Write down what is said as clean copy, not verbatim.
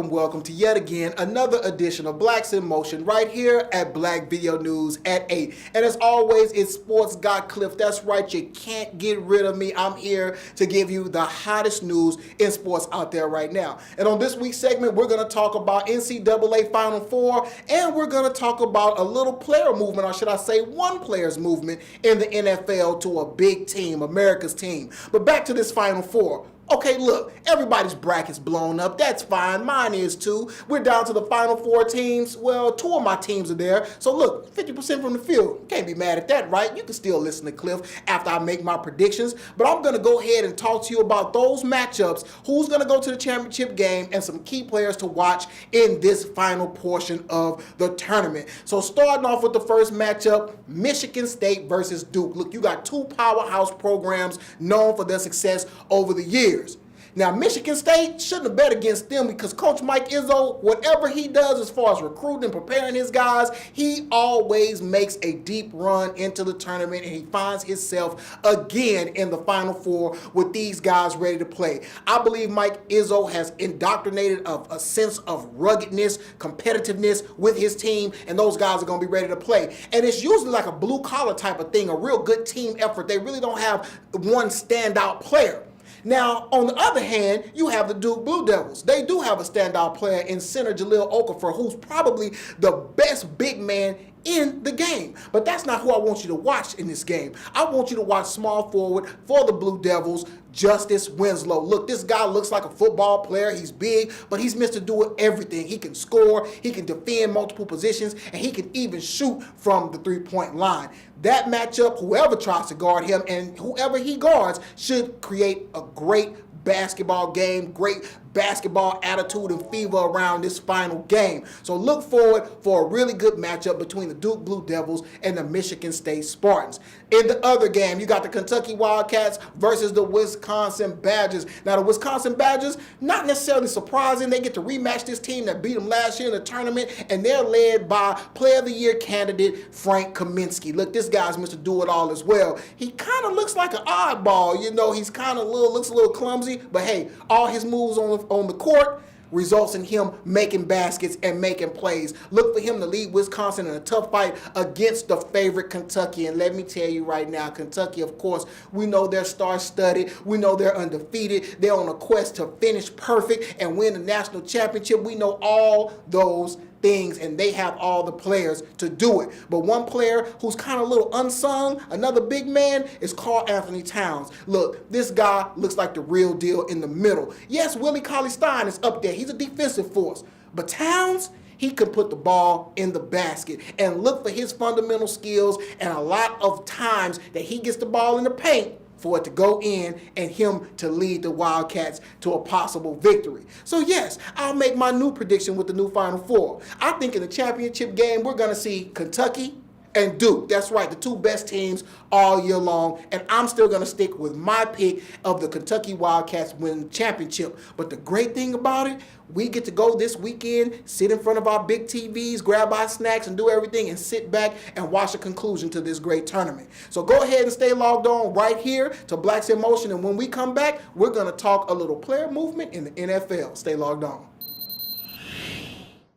Welcome to yet again another edition of Blacks in Motion right here at Black Video News at 8. And as always, it's Sports Guy Clif. That's right, you can't get rid of me. I'm here to give you the hottest news in sports out there right now. And on this week's segment, we're going to talk about NCAA Final Four, and we're going to talk about a little player movement, or should I say one player's movement in the NFL to a big team, America's team. But back to this Final Four. Okay, look, everybody's bracket's blown up. That's fine. Mine is too. We're down to the Final Four teams. Well, 2 of my teams are there. So look, 50% from the field. Can't be mad at that, right? You can still listen to Clif after I make my predictions. But I'm going to go ahead and talk to you about those matchups, who's going to go to the championship game, and some key players to watch in this final portion of the tournament. So starting off with the first matchup, Michigan State versus Duke. Look, you got 2 powerhouse programs known for their success over the years. Now, Michigan State shouldn't have bet against them because Coach Mike Izzo, whatever he does as far as recruiting and preparing his guys, he always makes a deep run into the tournament, and he finds himself again in the Final Four with these guys ready to play. I believe Mike Izzo has indoctrinated a sense of ruggedness, competitiveness with his team, and those guys are going to be ready to play. And it's usually like a blue-collar type of thing, a real good team effort. They really don't have one standout player. Now, on the other hand, you have the Duke Blue Devils. They do have a standout player in center Jahlil Okafor, who's probably the best big man in the game. But that's not who I want you to watch in this game. I want you to watch small forward for the Blue Devils, Justice Winslow. Look, this guy looks like a football player. He's big, but he's meant to do everything. He can score, he can defend multiple positions, and he can even shoot from the three-point line. That matchup, whoever tries to guard him and whoever he guards should create a great basketball game, great basketball attitude and fever around this final game. So look forward for a really good matchup between the Duke Blue Devils and the Michigan State Spartans. In the other game, you got the Kentucky Wildcats versus the Wisconsin Badgers. Now, the Wisconsin Badgers, not necessarily surprising. They get to rematch this team that beat them last year in the tournament, and they're led by Player of the Year candidate Frank Kaminsky. Look, this guy's Mr. Do-It-All as well. He kind of looks like an oddball. You know, he's kind of looks a little clumsy, but hey, all his moves on the court results in him making baskets and making plays. Look for him to lead Wisconsin in a tough fight against the favorite Kentucky. And let me tell you right now, Kentucky, of course, we know they're star-studded. We know they're undefeated. They're on a quest to finish perfect and win the national championship. We know all those things, and they have all the players to do it. But one player who's kind of a little unsung, another big man, is Karl Anthony Towns. Look, this guy looks like the real deal in the middle. Yes, Willie Cauley-Stein is up there. He's a defensive force. But Towns, he can put the ball in the basket. And look for his fundamental skills, and a lot of times that he gets the ball in the paint for it to go in and him to lead the Wildcats to a possible victory. So yes, I'll make my new prediction with the new Final Four. I think in the championship game, we're going to see Kentucky and Duke. That's right, the 2 best teams all year long. And I'm still going to stick with my pick of the Kentucky Wildcats winning the championship. But the great thing about it, we get to go this weekend, sit in front of our big TVs, grab our snacks, and do everything, and sit back and watch the conclusion to this great tournament. So go ahead and stay logged on right here to Blacks in Motion. And when we come back, we're going to talk a little player movement in the NFL. Stay logged on.